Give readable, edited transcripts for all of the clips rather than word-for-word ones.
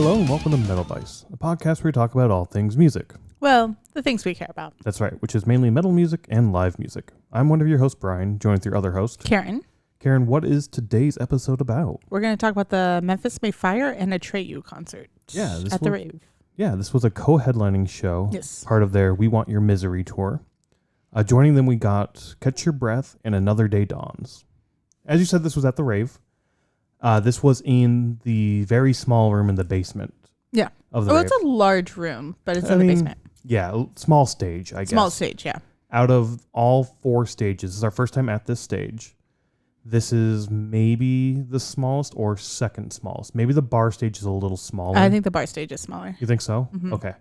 Hello and welcome to Metal Vice, a podcast where we talk about all things music. Well, the things we care about. That's right, which is mainly metal music and live music. I'm one of your hosts, Brian, joined with your other host, Karen. Karen, what is today's episode about? We're going to talk about the Memphis May Fire and Atreyu concert at the Rave. Yeah, this was a co-headlining show, Yes. part of their We Want Your Misery tour. Joining them, we got Catch Your Breath and Another Day Dawns. As you said, this was at the Rave. This was in the very small room in the basement. Yeah. Of the Rave. It's a large room, but it's in the basement. Yeah, small stage, I guess. Small stage, yeah. Out of all four stages, this is our first time at this stage. This is maybe the smallest or second smallest. Maybe the bar stage is a little smaller. I think the bar stage is smaller. You think so? Mm-hmm. Okay.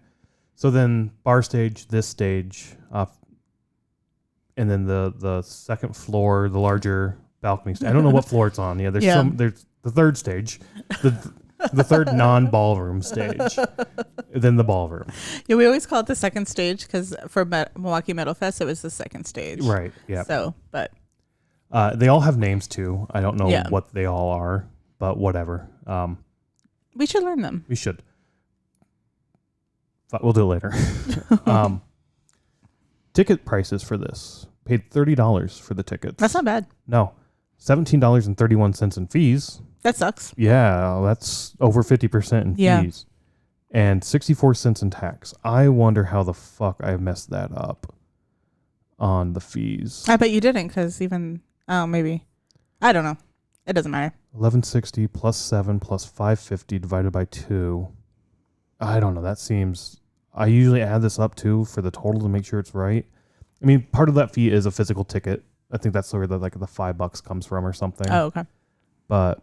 So then bar stage, this stage, and then the second floor, the larger balcony stage. I don't know what floor it's on. Yeah, there's the third stage, the third non-ballroom stage, then the ballroom. Yeah, we always call it the second stage because for Milwaukee Metal Fest, it was the second stage. Right, yeah. So, but... they all have names too. I don't know Yeah. what they all are, but whatever. We should learn them. We should. But we'll do it later. Ticket prices for this. Paid $30 for the tickets. That's not bad. No. $17.31 in fees. That sucks. Yeah, that's over 50% in Yeah. fees. And 64 cents in tax. I wonder how the fuck I messed that up on the fees. I bet you didn't because maybe. I don't know. It doesn't matter. 1160 plus 7 plus 550 divided by 2. I don't know. That seems... I usually add this up too for the total to make sure it's right. I mean, part of that fee is a physical ticket. I think that's where the $5 comes from or something. Oh, okay. But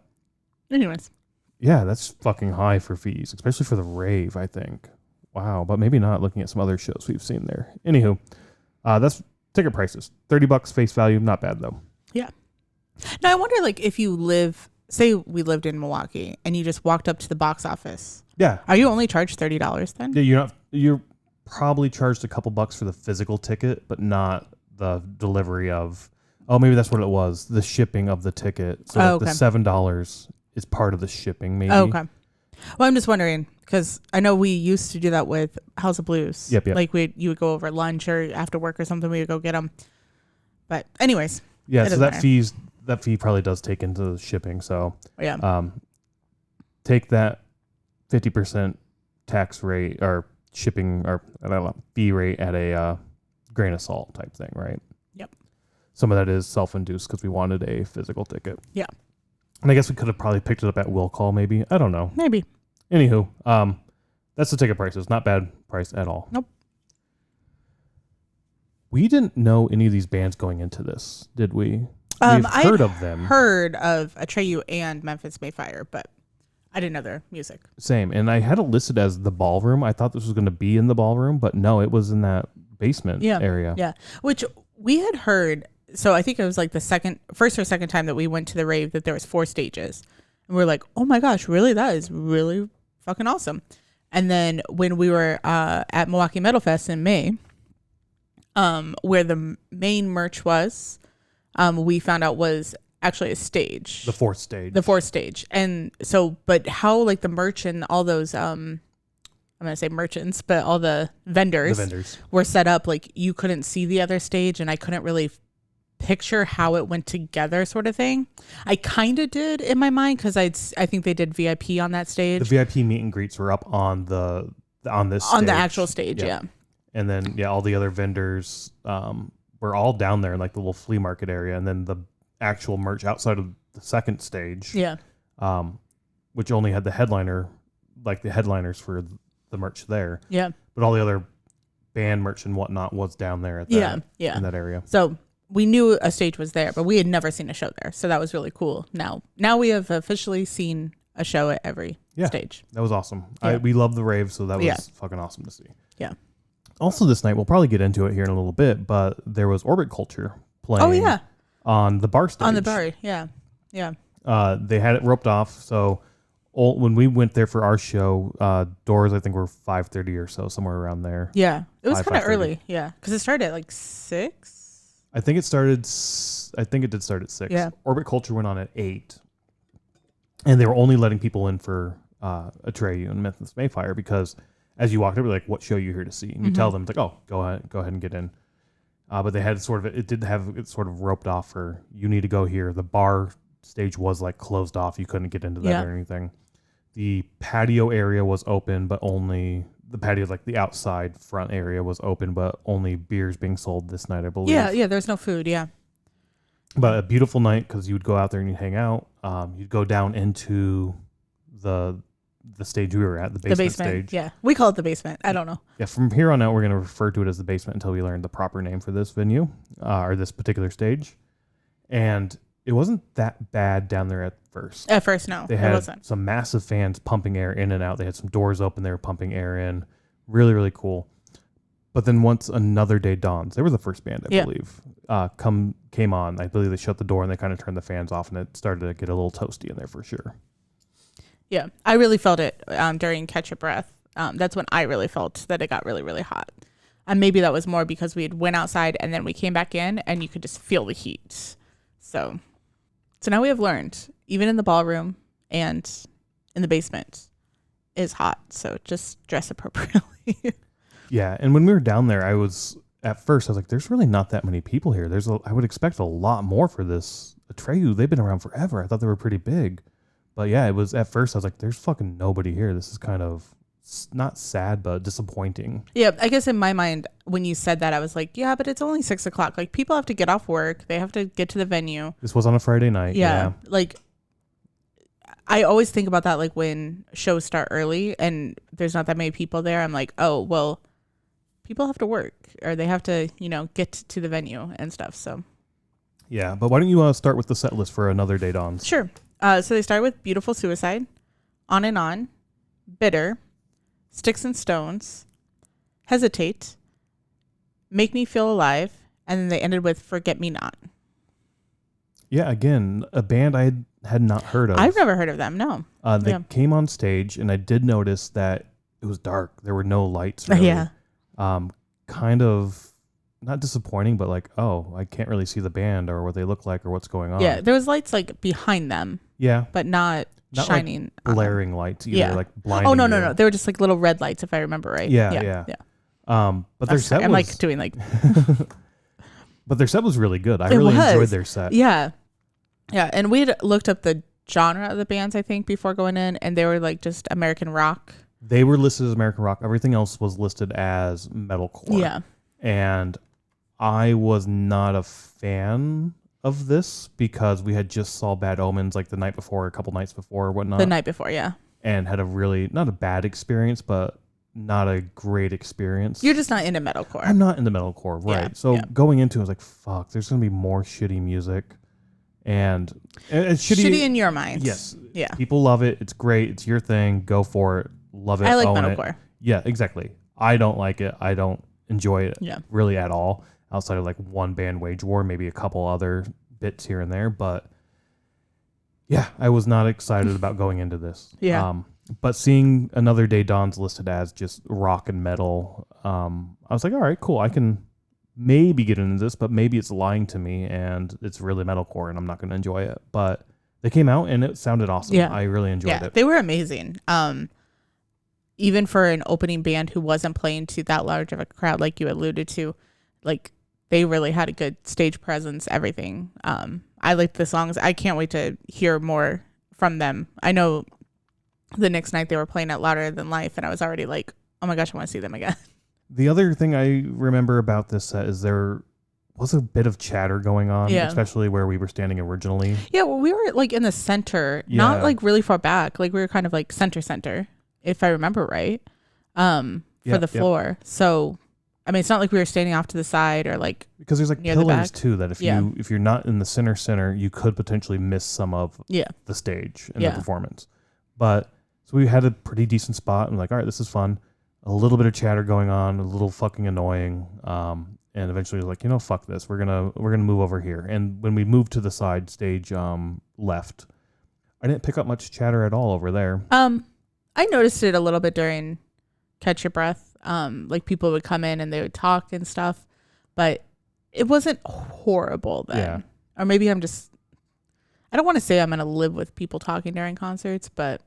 anyways. Yeah, that's fucking high for fees, especially for the Rave, I think. Wow. But maybe not looking at some other shows we've seen there. Anywho, that's ticket prices. $30 face value. Not bad though. Yeah. Now I wonder, if you say we lived in Milwaukee and you just walked up to the box office. Yeah. Are you only charged $30 then? Yeah, you're probably charged a couple bucks for the physical ticket, but not the delivery of. Oh, maybe that's what it was. The shipping of the ticket. So the $7 is part of the shipping, maybe. Oh, okay. Well, I'm just wondering because I know we used to do that with House of Blues. Yep. You would go over lunch or after work or something. We would go get them. But anyways. Yeah. So that fee probably does take into the shipping. So yeah. Take that 50% tax rate or shipping or fee rate at a grain of salt type thing, right? Yep. Some of that is self-induced because we wanted a physical ticket. Yeah. And I guess we could have probably picked it up at will call, maybe. I don't know. Maybe. Anywho, that's the ticket prices. Not bad price at all. Nope. We didn't know any of these bands going into this, did we? We've heard of them. Heard of Atreyu and Memphis May Fire, but I didn't know their music. Same. And I had it listed as the ballroom. I thought this was going to be in the ballroom, but no, it was in that basement area. Yeah. Which we had heard. So I think it was the first or second time that we went to the Rave that there was 4 stages. And we're like, oh my gosh, really? That is really fucking awesome. And then when we were at Milwaukee Metal Fest in May, where the main merch was, we found out was actually a stage. The fourth stage. And so, but how the merch and all those, I'm going to say merchants, but all the vendors were set up, you couldn't see the other stage and I couldn't really picture how it went together sort of thing. I kind of did in my mind because I think they did VIP on that stage. The VIP meet and greets were up on the actual stage, yeah. And then all the other vendors were all down there in the little flea market area, and then the actual merch outside of the second stage. Yeah. Which only had the headliner, the headliners for the merch there. Yeah. But all the other band merch and whatnot was down there at that in that area. So we knew a stage was there, but we had never seen a show there. So that was really cool. Now we have officially seen a show at every stage. That was awesome. Yeah. We love the Rave, so that was fucking awesome to see. Yeah. Also this night, we'll probably get into it here in a little bit, but there was Orbit Culture playing on the bar stage. On the bar, yeah. Yeah. They had it roped off, so when we went there for our show, doors I think were 5:30 or so, somewhere around there. Yeah. It was kind of early, yeah. Because it started at 6? I think it did start at 6. Yeah. Orbit Culture went on at 8. And they were only letting people in for Atreyu and Memphis Mayfire, because as you walked over, like, what show are you here to see? And you tell them, it's like, oh, go ahead and get in. But they had it did have it sort of roped off for, you need to go here. The bar stage was like closed off. You couldn't get into that or anything. The patio area was open, but only the patio, like the outside front area was open, but only beers being sold this night, I believe. Yeah, there's no food, But a beautiful night, because you would go out there and you'd hang out. You'd go down into the stage we were at, the basement stage. Yeah, we call it the basement. I don't know. Yeah, from here on out, we're going to refer to it as the basement until we learn the proper name for this venue, or this particular stage. And it wasn't that bad down there at first. At first, no, they had it wasn't. some massive fans pumping air in and out. They had some doors open. They were pumping air in. Really, really cool. But then once Another Day Dawns, they were the first band, I believe, came on. I believe they shut the door and they kind of turned the fans off, and it started to get a little toasty in there for sure. Yeah, I really felt it during Catch Your Breath. That's when I really felt that it got really, really hot. And maybe that was more because we had went outside and then we came back in and you could just feel the heat. So now we have learned, even in the ballroom and in the basement, is hot. So just dress appropriately. Yeah, and when we were down there, at first I was like, there's really not that many people here. I would expect a lot more for this. Atreyu, they've been around forever. I thought they were pretty big. But yeah, it was at first I was like, there's fucking nobody here. This is kind of not sad, but disappointing. Yeah, I guess in my mind, when you said that, I was like, yeah, but it's only 6 o'clock. Like, people have to get off work. They have to get to the venue. This was on a Friday night. Yeah. Like, I always think about that, like, when shows start early and there's not that many people there. I'm like, oh, well, people have to work or they have to, get to the venue and stuff. So. Yeah, but why don't you start with the set list for Another Day Dawns? Sure. So they start with Beautiful Suicide, On and On, Bitter, Sticks and Stones, Hesitate, Make Me Feel Alive, and then they ended with Forget Me Not. Yeah, again, a band I had not heard of. I've never heard of them, no. They came on stage, and I did notice that it was dark. There were no lights, really. Yeah. Kind of not disappointing, but like, oh, I can't really see the band or what they look like or what's going on. Yeah, there was lights like behind them. Yeah. But not shining. Like blaring lights either, like blinding. Oh, no. They were just like little red lights, if I remember right. Yeah. But their set was... I'm like doing like... But their set was really good. I really enjoyed their set. Yeah. Yeah, and we had looked up the genre of the bands, I think, before going in, and they were like just American rock. They were listed as American rock. Everything else was listed as metalcore. Yeah. And I was not a fan of this because we had just saw Bad Omens like the night before, a couple nights before or whatnot. The night before, yeah. And had a really, not a bad experience, but not a great experience. You're just not into metalcore. I'm not into metalcore, right. Yeah, so going into it, I was like, fuck, there's going to be more shitty music. And it's shitty in your mind. Yes. Yeah. People love it. It's great. It's your thing. Go for it. Love it. I like own metalcore. It. Yeah, exactly. I don't like it. I don't enjoy it really at all. Outside of like one band, Wage War, maybe a couple other bits here and there. But yeah, I was not excited about going into this. Yeah. But seeing Another Day Dawns listed as just rock and metal, I was like, all right, cool. I can maybe get into this, but maybe it's lying to me and it's really metalcore and I'm not going to enjoy it. But they came out and it sounded awesome. Yeah. I really enjoyed it. They were amazing. Even for an opening band who wasn't playing to that large of a crowd, like you alluded to, like they really had a good stage presence, everything. I liked the songs. I can't wait to hear more from them. I know the next night they were playing at Louder Than Life and I was already like, oh my gosh, I want to see them again. The other thing I remember about this set is there was a bit of chatter going on, especially where we were standing originally. Yeah, well, we were like in the center, not like really far back. Like we were kind of like center, if I remember right, for the floor. So, I mean, it's not like we were standing off to the side or like because there's like pillars too that if you're not in the center, you could potentially miss some of the stage and the performance. But so we had a pretty decent spot and like, all right, this is fun. A little bit of chatter going on, a little fucking annoying. And eventually like, fuck this. We're gonna move over here. And when we moved to the side stage left, I didn't pick up much chatter at all over there. I noticed it a little bit during Catch Your Breath. Like people would come in and they would talk and stuff, but it wasn't horrible then. Yeah. Or maybe I don't want to say I'm going to live with people talking during concerts, but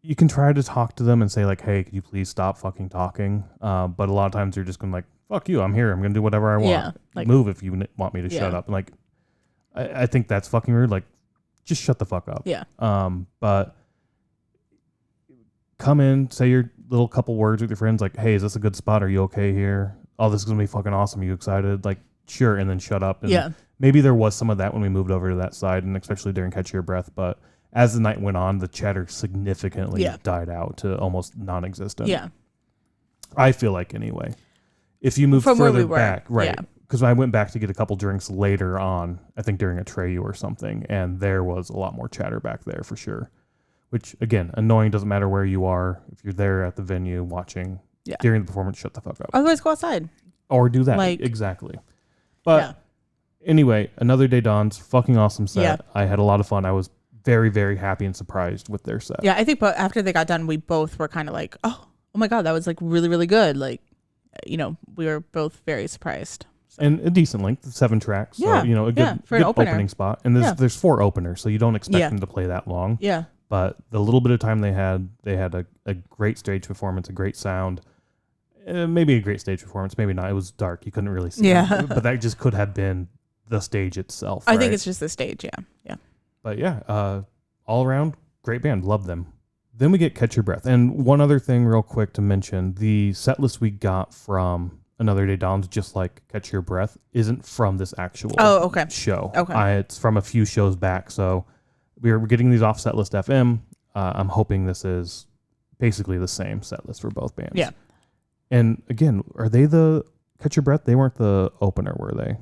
you can try to talk to them and say like, hey, could you please stop fucking talking? But a lot of times they're just going like, fuck you, I'm here. I'm going to do whatever I want. Yeah, like, move if you want me to shut up. And like, I think that's fucking rude. Like, just shut the fuck up. Yeah. But come in, say your little couple words with your friends, like, hey, is this a good spot? Are you okay here? Oh, this is going to be fucking awesome. Are you excited? Like, sure. And then shut up. And maybe there was some of that when we moved over to that side, and especially during Catch Your Breath. But as the night went on, the chatter significantly died out to almost non-existent. Yeah. I feel like anyway. If you move further back, right? Because I went back to get a couple drinks later on, I think during Atreyu or something, and there was a lot more chatter back there for sure. Which, again, annoying, doesn't matter where you are. If you're there at the venue watching during the performance, shut the fuck up. Otherwise, go outside. Or do that. Like, exactly. But anyway, Another Day Dawns, fucking awesome set. Yeah. I had a lot of fun. I was very, very happy and surprised with their set. Yeah, I think after they got done, we both were kind of like, oh my God, that was like really, really good. Like, we were both very surprised. So. And a decent length, 7 tracks. So, a good opening spot. And there's 4 openers, so you don't expect them to play that long. Yeah. But the little bit of time they had a great stage performance, a great sound. Maybe a great stage performance, maybe not. It was dark. You couldn't really see it. But that just could have been the stage itself. I think it's just the stage, yeah. But all around, great band. Love them. Then we get Catch Your Breath. And one other thing real quick to mention, the set list we got from Another Day Dawns, just like Catch Your Breath, isn't from this actual show. Okay. It's from a few shows back. So we're getting these off Set List FM. I'm hoping this is basically the same set list for both bands. Yeah. And again, are they the Catch Your Breath? They weren't the opener, were they?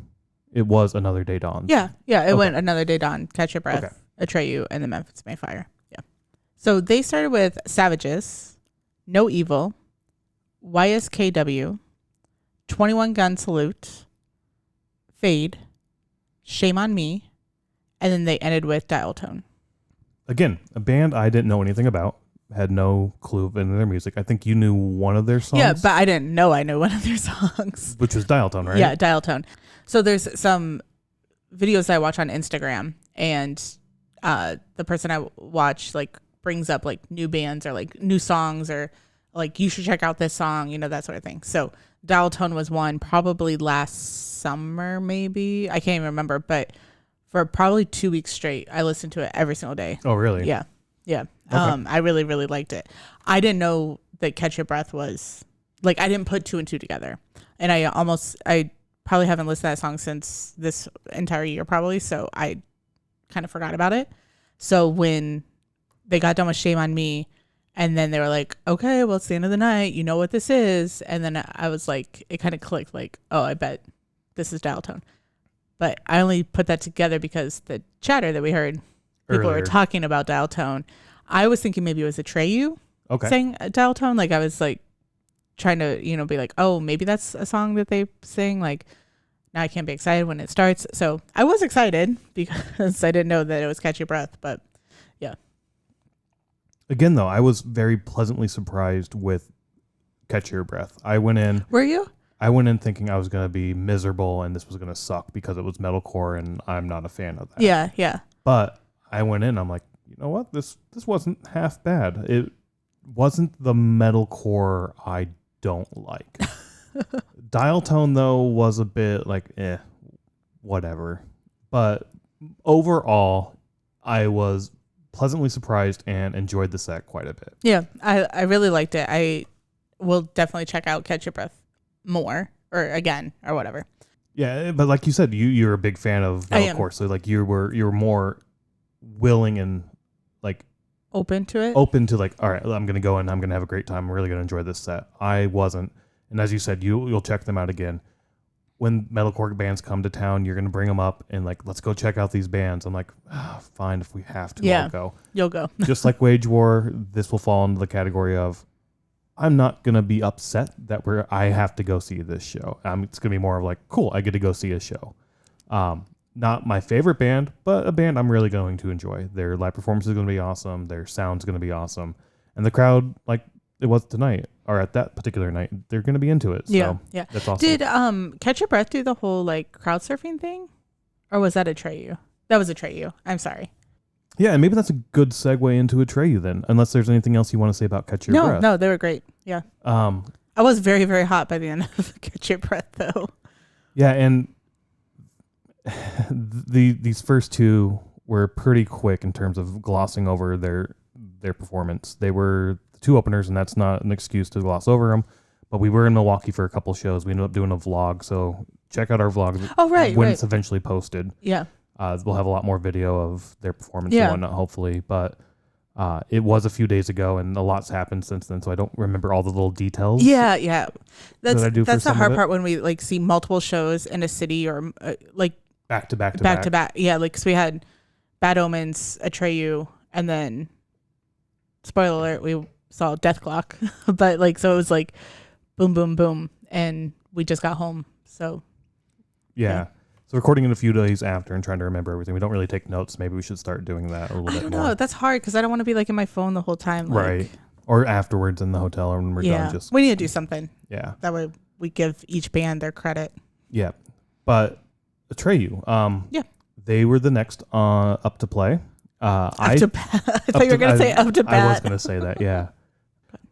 It was Another Day Dawns. Yeah. It went Another Day Dawn, Catch Your Breath, Atreyu, and the Memphis Mayfire. Yeah. So they started with Savages, No Evil, YSKW, 21 Gun Salute, Fade, Shame on Me, and then they ended with Dial Tone. Again, a band I didn't know anything about. Had no clue of any of their music. I think you knew one of their songs. Yeah, but I didn't know I knew one of their songs. Which was Dial Tone, right? Yeah, Dial Tone. So there's some videos I watch on Instagram, and the person I watch like brings up like new bands or like new songs or like you should check out this song, that sort of thing. So Dial Tone was one probably last summer, maybe. I can't even remember, but for probably 2 weeks straight, I listened to it every single day. Oh, really? Yeah. Yeah. Okay. I really, really liked it. I didn't know that Catch Your Breath was like, I didn't put 2 and 2 together. And I probably haven't listened to that song since this entire year probably. So I kind of forgot about it. So when they got done with Shame on Me and then they were like, okay, well, it's the end of the night. You know what this is. And then I was like, it kind of clicked like, oh, I bet this is Dial Tone. But I only put that together because the chatter that we heard, people were talking about Dial Tone. I was thinking maybe it was Atreyu saying Dial Tone. Like I was like trying to, be like, oh, maybe that's a song that they sing. Like now I can't be excited when it starts. So I was excited because I didn't know that it was Catch Your Breath. But yeah. Again, though, I was very pleasantly surprised with Catch Your Breath. I went in. Were you? I went in thinking I was going to be miserable and this was going to suck because it was metalcore and I'm not a fan of that. Yeah, yeah. But I went in, I'm like, you know what? This wasn't half bad. It wasn't the metalcore I don't like. Dial Tone, though, was a bit like, whatever. But overall, I was pleasantly surprised and enjoyed the set quite a bit. Yeah, I really liked it. I will definitely check out Catch Your Breath more or again or whatever. Yeah, but like you said, you're a big fan of metalcore, so like you were more willing and like open to it. Open to like, all right, I'm gonna go and I'm gonna have a great time. I'm really gonna enjoy this set. I wasn't, and as you said, you'll check them out again. When metalcore bands come to town, you're gonna bring them up and like, let's go check out these bands. I'm like, fine, if we have to, I'll go. You'll go. Just like Wage War, this will fall into the category of I'm not going to be upset that I have to go see this show. It's going to be more of like, cool, I get to go see a show. Not my favorite band, but a band I'm really going to enjoy. Their live performance is going to be awesome. Their sound's going to be awesome. And the crowd, like it was tonight, or at that particular night, they're going to be into it. Yeah, so yeah. That's awesome. Did Catch Your Breath do the whole like crowd surfing thing? Or was that Atreyu? That was Atreyu. I'm sorry. Yeah, and maybe that's a good segue into Atreyu then, unless there's anything else you want to say about Catch Your Breath. No, they were great. Yeah. I was very, very hot by the end of Catch Your Breath, though. Yeah, and these first two were pretty quick in terms of glossing over their performance. They were the two openers, and that's not an excuse to gloss over them. But we were in Milwaukee for a couple shows. We ended up doing a vlog, so check out our vlog. Oh, right, when it's eventually posted. Yeah. We'll have a lot more video of their performance and whatnot, hopefully. But it was a few days ago, and a lot's happened since then, so I don't remember all the little details. Yeah. That's the hard part when we like see multiple shows in a city or like back to back. Yeah, like because we had Bad Omens, Atreyu, and then spoiler alert, we saw Death Clock. But like so it was like boom, boom, boom, and we just got home. So yeah. So recording it a few days after and trying to remember everything. We don't really take notes. Maybe we should start doing that a little bit more. I don't know. That's hard because I don't want to be like in my phone the whole time. Like, right. Or afterwards in the hotel or when we're done. We need to do something. Yeah. That way we give each band their credit. Yeah. But Atreyu, they were the next up to play. I thought you were going to say up to bat. I was going to say that, yeah.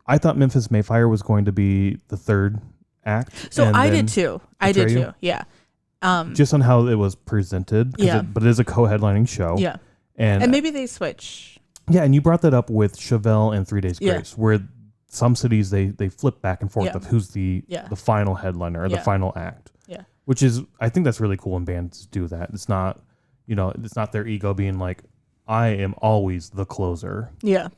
I thought Memphis Mayfire was going to be the third act. So I did too. Yeah. Just on how it was presented. But it is a co-headlining show. Yeah. And maybe they switch. Yeah, and you brought that up with Chevelle and 3 Days Grace, where some cities they flip back and forth of who's the final headliner or the final act. Yeah. Which is, I think that's really cool when bands do that. It's not, it's not their ego being like, I am always the closer. Yeah.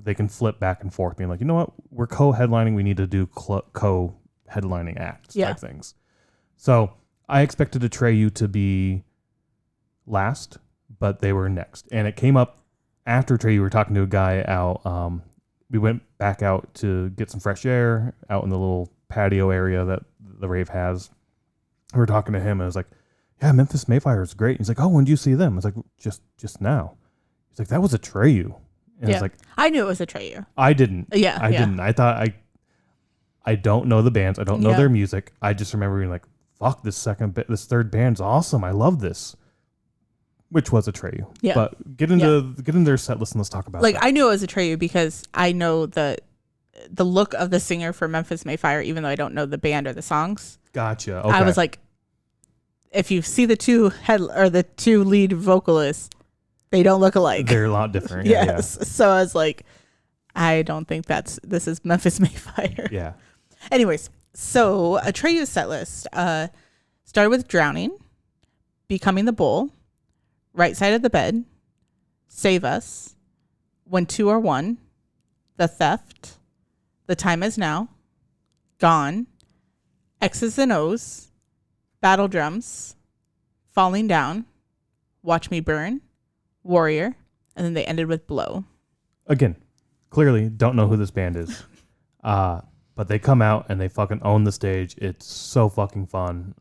They can flip back and forth being like, you know what, we're co-headlining, we need to do co-headlining acts type things. So I expected Atreyu to be last, but they were next. And it came up after Atreyu. We were talking to a guy out. We went back out to get some fresh air out in the little patio area that the Rave has. We were talking to him, and I was like, yeah, Memphis Mayfire is great. He's like, oh, when did you see them? I was like, just now. He's like, that was Atreyu. And I was like, I knew it was Atreyu. I didn't. Yeah. I didn't. I thought I don't know the bands. I don't know their music. I just remember being like, fuck, this third band's awesome. I love this. Which was Atreyu. Yeah. But get into their set list and let's talk about it. I knew it was Atreyu because I know the look of the singer for Memphis Mayfire, even though I don't know the band or the songs. Gotcha. Okay. I was like, if you see the two lead vocalists, they don't look alike. They're a lot different. Yes. Yeah. So I was like, I don't think this is Memphis Mayfire. Yeah. Anyways. So Atreyu's set list started with Drowning, Becoming the Bull, Right Side of the Bed, Save Us, When Two Are One, The Theft, The Time Is Now, Gone, X's and O's, Battle Drums, Falling Down, Watch Me Burn, Warrior, and then they ended with Blow. Again, clearly don't know who this band is. But they come out and they fucking own the stage. It's so fucking fun.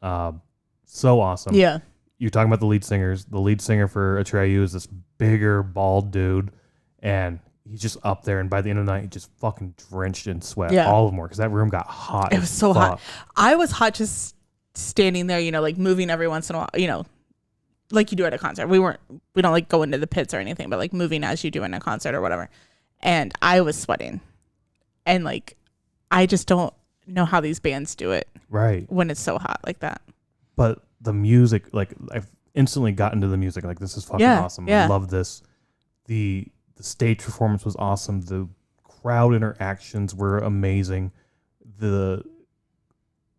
So awesome. Yeah. You're talking about the lead singers. The lead singer for Atreyu is this bigger, bald dude. And he's just up there. And by the end of the night, he just fucking drenched in sweat. Yeah. All of them were. Because that room got hot. It was so hot. I was hot just standing there, like moving every once in a while, like you do at a concert. We don't like go into the pits or anything, but like moving as you do in a concert or whatever. And I was sweating. And like, I just don't know how these bands do it. Right. When it's so hot like that. But the music, like I've instantly got into the music. Like this is fucking awesome. Yeah. I love this. The stage performance was awesome. The crowd interactions were amazing. The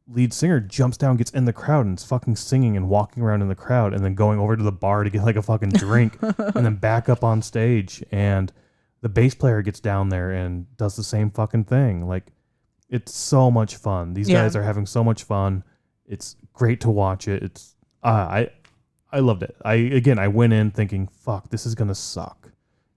lead singer jumps down, gets in the crowd, and is fucking singing and walking around in the crowd and then going over to the bar to get like a fucking drink and then back up on stage. And the bass player gets down there and does the same fucking thing. Like, it's so much fun. These guys are having so much fun. It's great to watch it. It's I loved it. I went in thinking, fuck, this is gonna suck.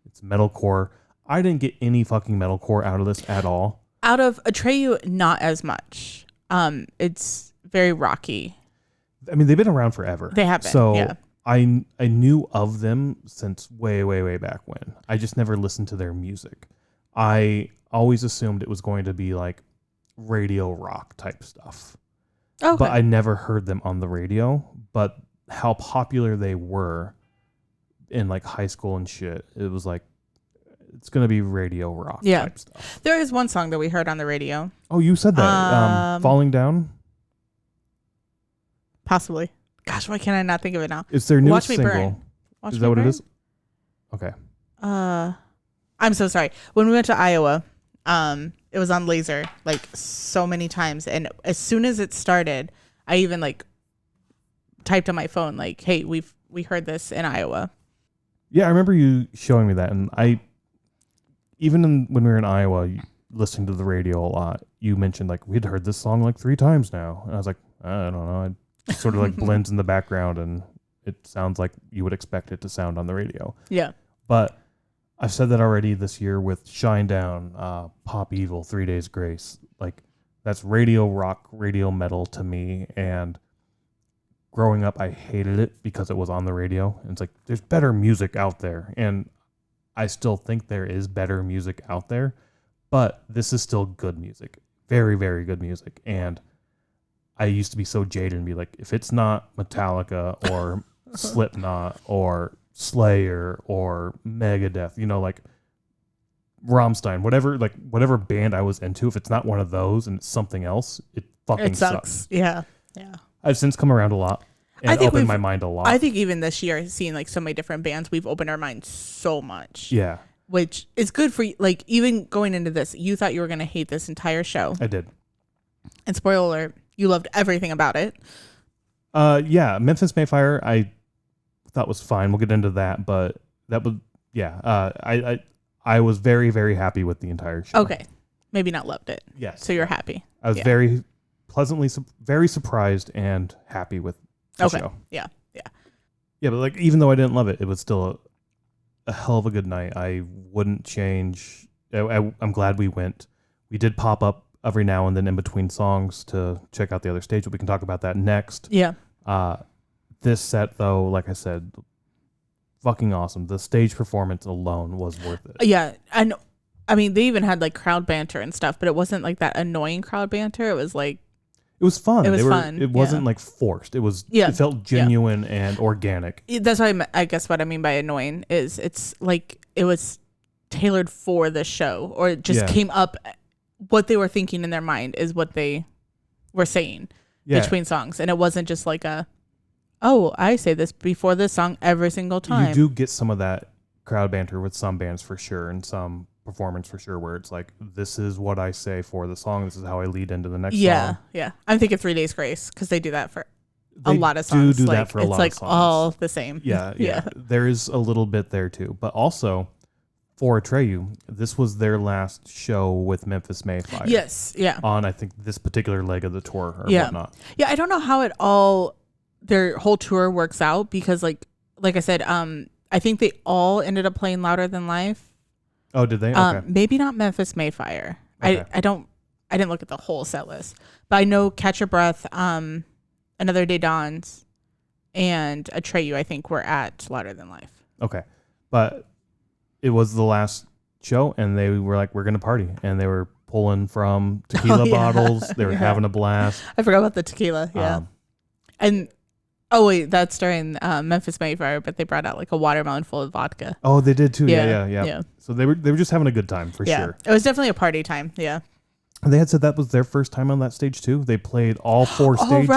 It's metalcore. I didn't get any fucking metalcore out of this at all. Out of Atreyu, not as much. It's very rocky. I mean, they've been around forever. They have been. So I knew of them since way, way, way back when. I just never listened to their music. I always assumed it was going to be like radio rock type stuff. Okay. But I never heard them on the radio. But how popular they were in like high school and shit, it was like, it's going to be radio rock type stuff. There is one song that we heard on the radio. Oh, you said that. Falling Down? Possibly. Gosh, why can't I not think of it now? It's their newest single. Is that what it is? Okay. I'm so sorry. When we went to Iowa, it was on Laser like so many times. And as soon as it started, I even like typed on my phone like, hey, we heard this in Iowa. Yeah, I remember you showing me that. And when we were in Iowa, listening to the radio a lot, you mentioned like we'd heard this song like 3 times now. And I was like, I don't know. It sort of like blends in the background and it sounds like you would expect it to sound on the radio. Yeah. But I've said that already this year with Shine Down, Pop Evil, 3 Days Grace. Like that's radio rock, radio metal to me. And growing up, I hated it because it was on the radio. And it's like, there's better music out there. And I still think there is better music out there, but this is still good music. Very, very good music. And I used to be so jaded and be like, if it's not Metallica or Slipknot or Slayer or Megadeth, like Rammstein, whatever band I was into, if it's not one of those and it's something else, it fucking sucks. Yeah. I've since come around a lot. And opened my mind a lot. I think even this year, seeing like so many different bands, we've opened our minds so much. Yeah. Which is good for like even going into this, you thought you were going to hate this entire show. I did. And spoiler alert, you loved everything about it. Yeah. Memphis Mayfire, I thought was fine. We'll get into that, but that was, yeah. I was very, very happy with the entire show. Okay. Maybe not loved it. Yes. So you're happy. I was very pleasantly, very surprised and happy with the show. Yeah. Yeah, but like even though I didn't love it, it was still a hell of a good night. I wouldn't change. I'm glad we went. We did pop up every now and then in between songs to check out the other stage, but we can talk about that next. Yeah. This set though, like I said, fucking awesome. The stage performance alone was worth it. Yeah, and I mean they even had like crowd banter and stuff, but it wasn't like that annoying crowd banter. It was like. It was fun. It was fun. It wasn't like forced. It was. Yeah. It felt genuine and organic. That's what I guess what I mean by annoying is it's like it was tailored for the show, or it just came up. What they were thinking in their mind is what they were saying between songs, and it wasn't just like I say this before this song every single time. You do get some of that crowd banter with some bands for sure, and some performance for sure, where it's like, this is what I say for the song, this is how I lead into the next song. Yeah. I'm thinking 3 Days Grace because they do that for a lot of songs. Do that for a lot of songs. It's like all the same. Yeah. There is a little bit there too, but also for Atreyu, this was their last show with Memphis Mayfire. Yes, yeah. On I think this particular leg of the tour or whatnot. Yeah, I don't know how their whole tour works out because like I said, I think they all ended up playing Louder Than Life. Oh, did they? Okay. Maybe not Memphis Mayfire. Okay. I didn't look at the whole set list, but I know Catch Your Breath, Another Day Dawns, and Atreyu I think were at Louder Than Life. Okay, but it was the last show, and they were like, "We're gonna party," and they were pulling from tequila bottles. They were having a blast. I forgot about the tequila. Yeah, and. Oh wait, that's during Memphis Mayfire, but they brought out like a watermelon full of vodka. Oh, they did too. Yeah. So they were just having a good time for sure. It was definitely a party time. Yeah. And they had said that was their first time on that stage too. They played all 4 stages.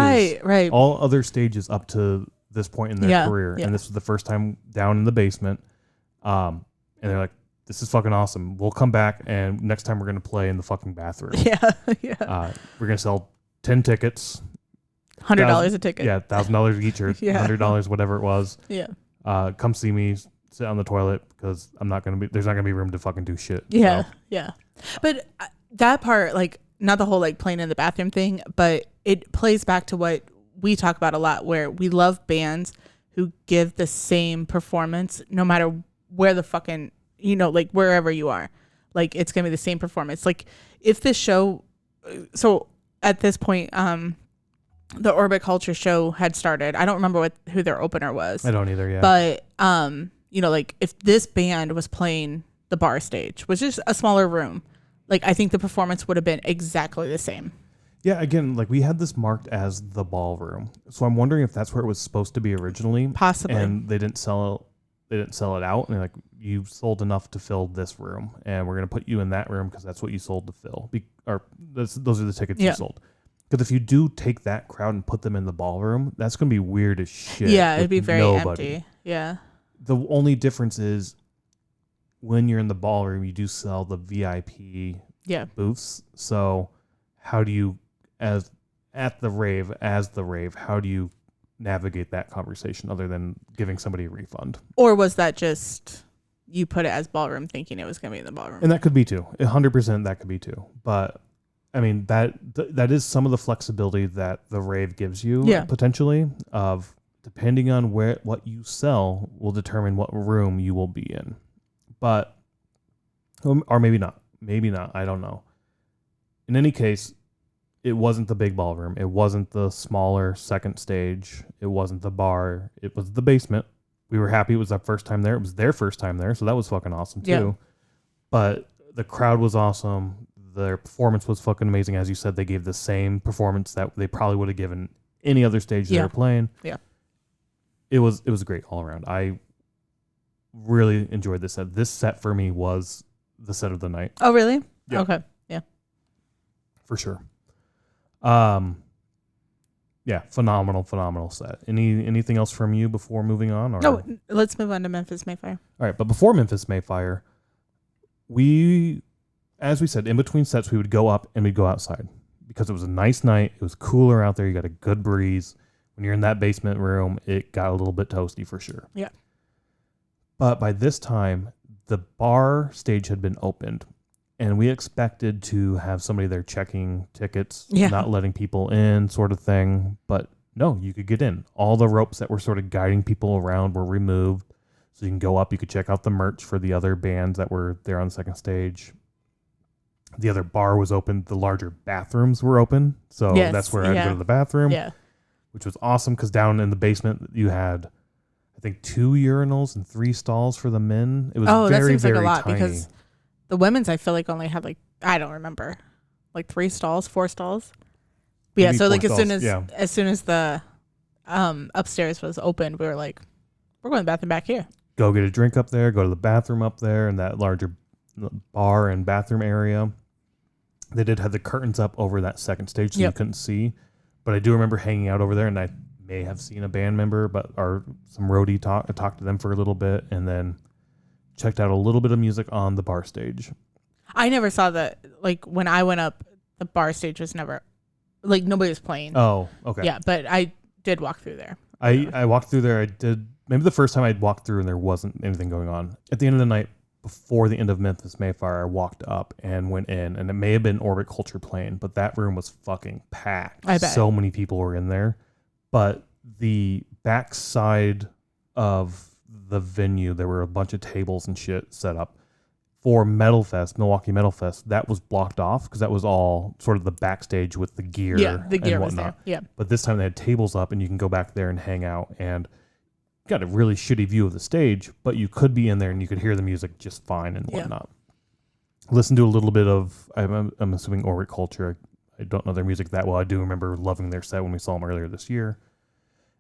Right. All other stages up to this point in their career, and this was the first time down in the basement. And they're like, "This is fucking awesome. We'll come back, and next time we're gonna play in the fucking bathroom." Yeah. We're gonna sell 10 tickets. $100 a ticket. Yeah, $1,000 each or $100, whatever it was. Yeah. Come see me sit on the toilet because there's not gonna be room to fucking do shit. Yeah. So. Yeah. But that part, like, not the whole like playing in the bathroom thing, but it plays back to what we talk about a lot, where we love bands who give the same performance no matter where the fucking, like wherever you are, like it's gonna be the same performance. Like if this show, so at this point, the Orbit Culture show had started. I don't remember who their opener was. I don't either, yeah. But, like if this band was playing the bar stage, which is a smaller room, like I think the performance would have been exactly the same. Yeah, again, like we had this marked as the ballroom. So I'm wondering if that's where it was supposed to be originally. Possibly. And they didn't sell they didn't sell it out, and they're like, you sold enough to fill this room, and we're going to put you in that room because that's what you sold to fill. Those are the tickets you sold. Because if you do take that crowd and put them in the ballroom, that's going to be weird as shit. Yeah, it'd be very empty. Yeah. The only difference is when you're in the ballroom, you do sell the VIP booths. So how do you, as the rave, how do you navigate that conversation other than giving somebody a refund? Or was that just you put it as ballroom thinking it was going to be in the ballroom? And that could be too. 100% that could be too. But I mean, that is some of the flexibility that the rave gives you potentially, of depending on what you sell will determine what room you will be in. But, or maybe not. I don't know. In any case, it wasn't the big ballroom. It wasn't the smaller second stage. It wasn't the bar. It was the basement. We were happy it was our first time there. It was their first time there, so that was fucking awesome too. Yeah. But the crowd was awesome. Their performance was fucking amazing. As you said, they gave the same performance that they probably would have given any other stage they were playing. Yeah. It was great all around. I really enjoyed this set. This set for me was the set of the night. Oh, really? Yeah. Okay. Yeah. For sure. Yeah, phenomenal set. Anything else from you before moving on? Or? No, let's move on to Memphis Mayfire. All right, but before Memphis Mayfire, as we said, in between sets, we would go up and we'd go outside because it was a nice night. It was cooler out there. You got a good breeze. When you're in that basement room, it got a little bit toasty for sure. Yeah. But by this time, the bar stage had been opened, and we expected to have somebody there checking tickets, not letting people in, sort of thing. But no, you could get in. All the ropes that were sort of guiding people around were removed. So you can go up. You could check out the merch for the other bands that were there on the second stage. The other bar was open. The larger bathrooms were open. So that's where I'd go to the bathroom, which was awesome because down in the basement, you had, I think, 2 urinals and 3 stalls for the men. It was that seems very like a lot tiny. Because the women's, I feel like, only had I don't remember, 3 stalls, 4 stalls. But yeah, so as soon as the upstairs was open, we were like, we're going to the bathroom back here. Go get a drink up there, go to the bathroom up there in that larger bar and bathroom area. They did have the curtains up over that second stage, so you couldn't see. But I do remember hanging out over there, and I may have seen a band member, or some roadie I talked to them for a little bit, and then checked out a little bit of music on the bar stage. I never saw that. When I went up, the bar stage was never, nobody was playing. Oh, okay. Yeah, but I did walk through there. I walked through there. I did, maybe the first time I'd walked through and there wasn't anything going on. At the end of the night, before the end of Memphis Mayfire, I walked up and went in, and it may have been Orbit Culture playing, but that room was fucking packed. I bet. So many people were in there. But the backside of the venue, there were a bunch of tables and shit set up for Milwaukee Metal Fest. That was blocked off because that was all sort of the backstage with the gear. Yeah, the gear and was whatnot. there. Yeah. But this time they had tables up, and you can go back there and hang out, and got a really shitty view of the stage, but you could be in there and you could hear the music just fine and whatnot. Listen to a little bit of, I'm assuming, Orbit Culture. I don't know their music that well. I do remember loving their set when we saw them earlier this year.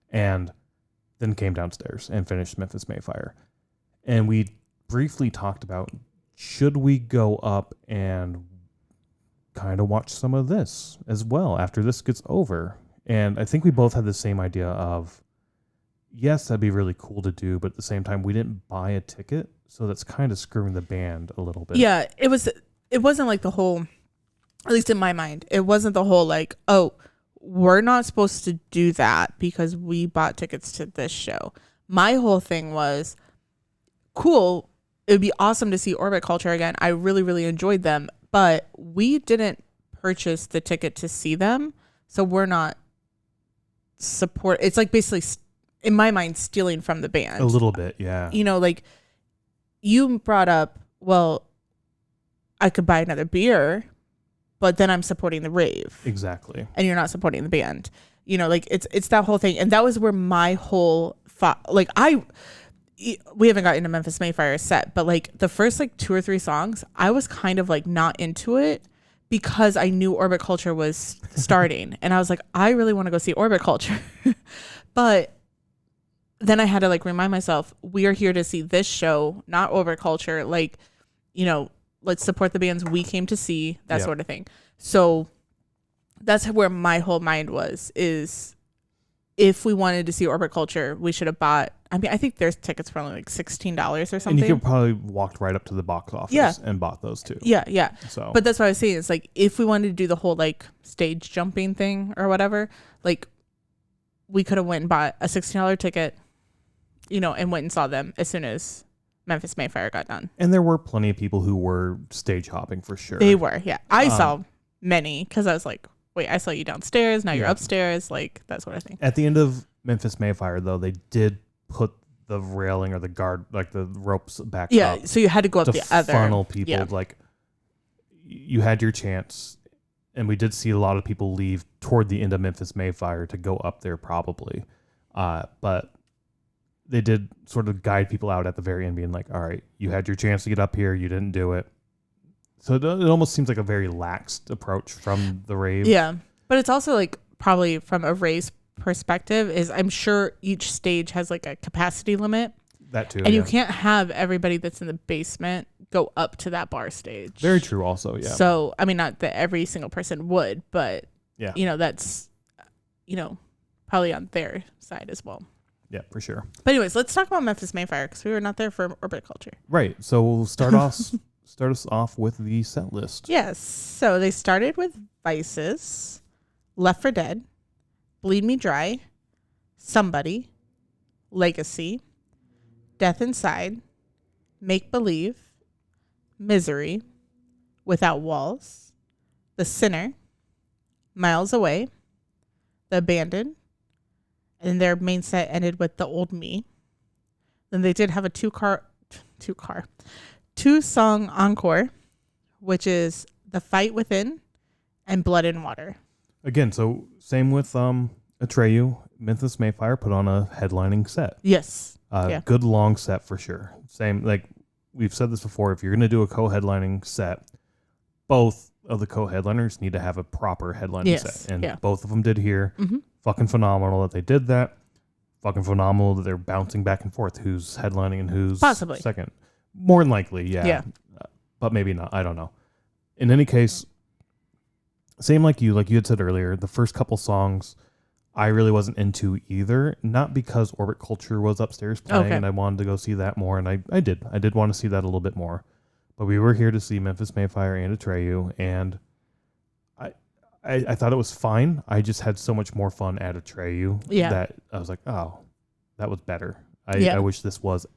And then came downstairs and finished Memphis Mayfire. And we briefly talked about, should we go up and kind of watch some of this as well after this gets over? And I think we both had the same idea of, yes, that'd be really cool to do, but at the same time, we didn't buy a ticket, so that's kind of screwing the band a little bit. Yeah, it wasn't the whole, at least in my mind, it wasn't the whole we're not supposed to do that because we bought tickets to this show. My whole thing was, cool, it would be awesome to see Orbit Culture again. I really, really enjoyed them, but we didn't purchase the ticket to see them, so we're not support. It's basically, in my mind, stealing from the band. A little bit, yeah. You brought up, well, I could buy another beer, but then I'm supporting the rave. Exactly. And you're not supporting the band. It's that whole thing. And that was where my whole thought, we haven't gotten into Memphis Mayfire set, but the first 2 or 3 songs, I was kind of not into it because I knew Orbit Culture was starting. And I was like, I really want to go see Orbit Culture. But then I had to like remind myself, we are here to see this show, not overculture. Like, you know, let's support the bands we came to see, that sort of thing. So that's where my whole mind was, is if we wanted to see Orbit Culture, we should have bought, I mean, I think there's tickets for only like $16 or something. And you could probably walked right up to the box office and bought those too. Yeah. So, but that's what I was saying. It's like, if we wanted to do the whole like stage jumping thing or whatever, like we could have went and bought a $16 ticket, you know, and went and saw them as soon as Memphis Mayfire got done. And there were plenty of people who were stage hopping for sure. They were, yeah. I saw many because I was like, wait, I saw you downstairs. Now you're upstairs. Like, that sort of thing. At the end of Memphis Mayfire, though, they did put the railing or the guard, like the ropes back up. Yeah, so you had to go up the other. Funnel people. Yeah. Like, you had your chance. And we did see a lot of people leave toward the end of Memphis Mayfire to go up there probably. But they did sort of guide people out at the very end, being like, all right, you had your chance to get up here. You didn't do it. So it almost seems like a very laxed approach from the Rave. Yeah. But it's also like probably from a Rave's perspective is I'm sure each stage has like a capacity limit. That too. And you can't have everybody that's in the basement go up to that bar stage. Very true also, yeah. So, I mean, not that every single person would, but, you know, that's, you know, probably on their side as well. Yeah, for sure. But anyways, let's talk about Memphis Mayfire because we were not there for Orbit Culture. Right. So we'll start us off with the set list. Yes. So they started with Vices, Left for Dead, Bleed Me Dry, Somebody, Legacy, Death Inside, Make Believe, Misery, Without Walls, The Sinner, Miles Away, The Abandoned, and their main set ended with The Old Me. Then they did have a two-song encore, which is The Fight Within and Blood and Water. Again, so same with Atreyu. Memphis Mayfire put on a headlining set. Yes. Good long set for sure. Same, like we've said this before, if you're going to do a co-headlining set, both of the co-headliners need to have a proper headlining set. And both of them did here. Mm-hmm. Fucking phenomenal that they did that. Fucking phenomenal that they're bouncing back and forth who's headlining and who's possibly second. More than likely, yeah. But maybe not. I don't know. In any case, same like you had said earlier, the first couple songs I really wasn't into either. Not because Orbit Culture was upstairs playing and I wanted to go see that more. And I did. I did want to see that a little bit more. But we were here to see Memphis Mayfire and Atreyu, and I thought it was fine. I just had so much more fun at Atreyu that I was like, oh, that was better. I wish this was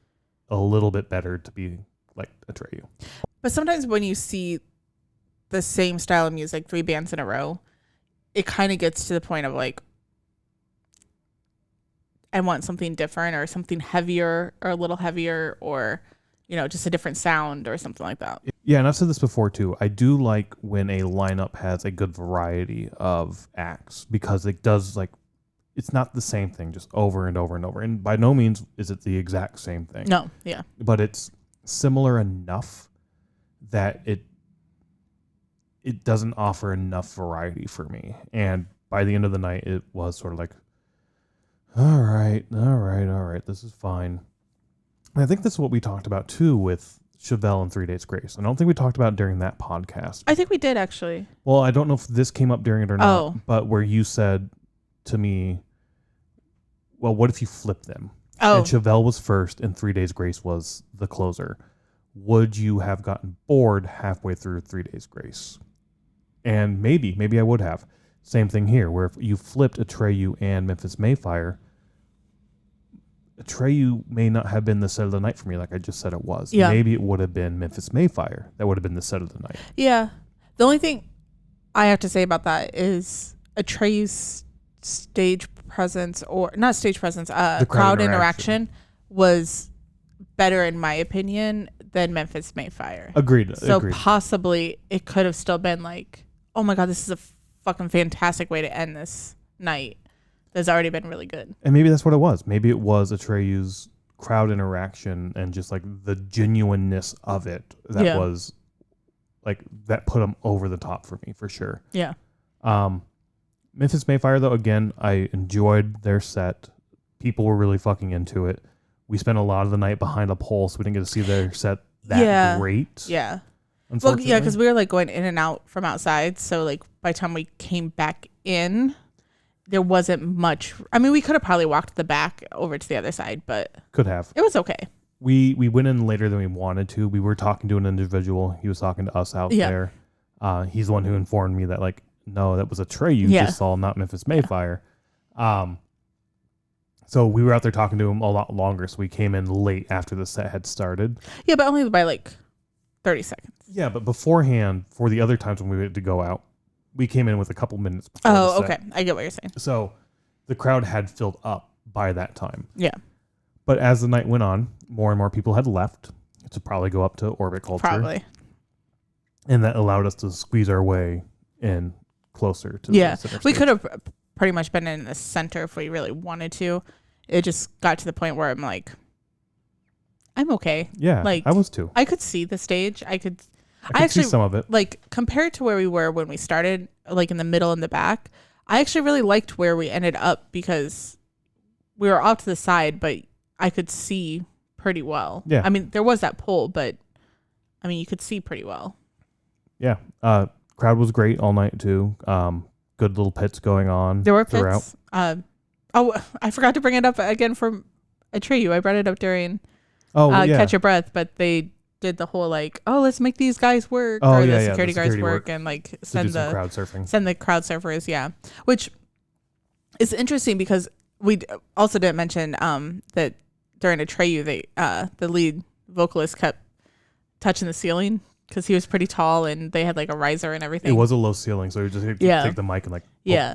a little bit better to be like Atreyu. But sometimes when you see the same style of music, 3 bands in a row, it kind of gets to the point of like, I want something different or something heavier or a little heavier or, you know, just a different sound or something like that. Yeah, and I've said this before too. I do like when a lineup has a good variety of acts because it does like, it's not the same thing just over and over and over. And by no means is it the exact same thing. No, yeah. But it's similar enough that it doesn't offer enough variety for me. And by the end of the night, it was sort of like, all right, this is fine. And I think this is what we talked about too with Chevelle and 3 Days Grace. I don't think we talked about it during that podcast. I think we did actually. Well, I don't know if this came up during it or not, but where you said to me, well, what if you flip them? Oh. And Chevelle was first and 3 Days Grace was the closer. Would you have gotten bored halfway through 3 Days Grace? And maybe I would have. Same thing here, where if you flipped Atreyu and Memphis Mayfire, Atreyu may not have been the set of the night for me, like I just said it was. Yeah. Maybe it would have been Memphis Mayfire. That would have been the set of the night. Yeah. The only thing I have to say about that is Atreyu's stage presence, or not stage presence, the crowd interaction was better, in my opinion, than Memphis Mayfire. Agreed. So possibly it could have still been like, oh my God, this is a fucking fantastic way to end this night. That's already been really good. And maybe that's what it was. Maybe it was Atreyu's crowd interaction and just like the genuineness of it that was like, that put them over the top for me for sure. Yeah. Memphis Mayfire though, again, I enjoyed their set. People were really fucking into it. We spent a lot of the night behind a pole, so we didn't get to see their set that great. Yeah. Well, Unfortunately. yeah, because we were like going in and out from outside. So like by the time we came back in, there wasn't much. I mean, we could have probably walked the back over to the other side, but could have. It was okay. We went in later than we wanted to. We were talking to an individual. He was talking to us out there. He's the one who informed me that like, no, that was Atreyu you just saw, not Memphis Mayfire. So we were out there talking to him a lot longer. So we came in late after the set had started. Yeah, but only by like 30 seconds. Yeah, but beforehand, for the other times when we had to go out, we came in with a couple minutes before the set. Okay. I get what you're saying. So the crowd had filled up by that time. Yeah. But as the night went on, more and more people had left to probably go up to Orbit Culture. Probably. And that allowed us to squeeze our way in closer to the center stage. We could have pretty much been in the center if we really wanted to. It just got to the point where I'm like, I'm okay. Yeah, like I was too. I could see the stage. I could actually see some of it. Like compared to where we were when we started, like in the middle and the back, I actually really liked where we ended up because we were off to the side, but I could see pretty well. Yeah. I mean, there was that pole, but I mean, you could see pretty well. Yeah. Crowd was great all night too. Good little pits going on. There were throughout. pits. I forgot to bring it up again from Atreyu. I brought it up during Catch Your Breath, but they did the whole like, let's make these guys work, the security guards work, and like send the crowd surfing. Send the crowd surfers, which is interesting because we also didn't mention that during Atreyu, the lead vocalist kept touching the ceiling because he was pretty tall and they had like a riser and everything. It was a low ceiling, so you just had to take the mic and like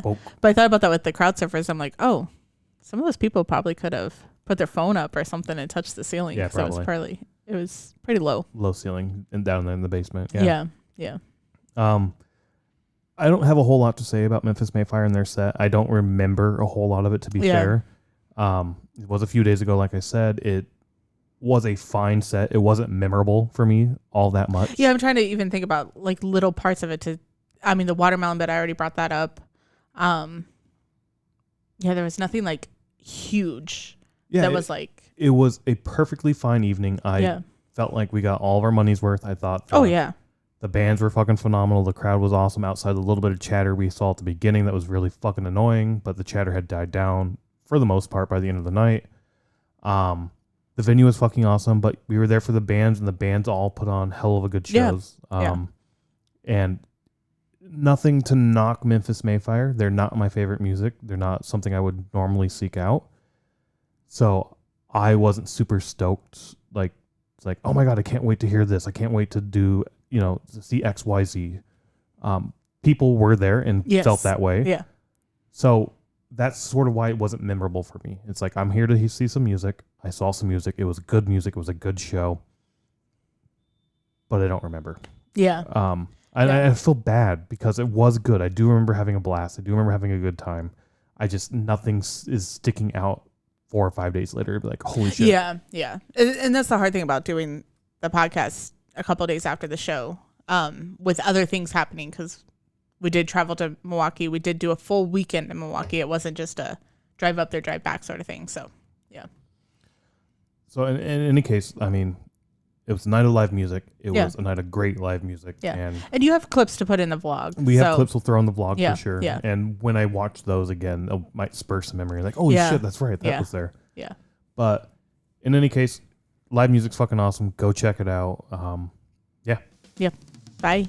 poke. But I thought about that with the crowd surfers. I'm like, some of those people probably could have put their phone up or something and touched the ceiling. Yeah, probably. It was pretty low. Low ceiling and down there in the basement. Yeah. I don't have a whole lot to say about Memphis Mayfire and their set. I don't remember a whole lot of it, to be fair. It was a few days ago, like I said. It was a fine set. It wasn't memorable for me all that much. Yeah, I'm trying to even think about like little parts of it the watermelon bed, I already brought that up. There was nothing like huge that was like... It was a perfectly fine evening. I felt like we got all of our money's worth. I thought... The bands were fucking phenomenal. The crowd was awesome. Outside the little bit of chatter we saw at the beginning that was really fucking annoying, but the chatter had died down for the most part by the end of the night. The venue was fucking awesome, but we were there for the bands, and the bands all put on hell of a good shows. And nothing to knock Memphis Mayfire. They're not my favorite music. They're not something I would normally seek out. So I wasn't super stoked. Like, it's like, oh my God, I can't wait to hear this. I can't wait to do... see XYZ. People were there and felt that way. Yeah. So that's sort of why it wasn't memorable for me. It's like, I'm here to see some music. I saw some music. It was good music. It was a good show. But I don't remember. Yeah. I feel bad because it was good. I do remember having a blast. I do remember having a good time. I just, nothing is sticking out 4 or 5 days later. Like, holy shit. Yeah. Yeah. And that's the hard thing about doing the podcast a couple of days after the show, with other things happening, because we did travel to Milwaukee. We did do a full weekend in Milwaukee. It wasn't just a drive up there, drive back sort of thing. So, yeah. So in any case, I mean, it was a night of live music. It was a night of great live music. Yeah. And you have clips to put in the vlog. We have clips we'll throw in the vlog for sure. Yeah. And when I watch those again, it might spur some memory. Like, holy shit, that's right. That was there. Yeah. But in any case, live music's fucking awesome. Go check it out. Bye.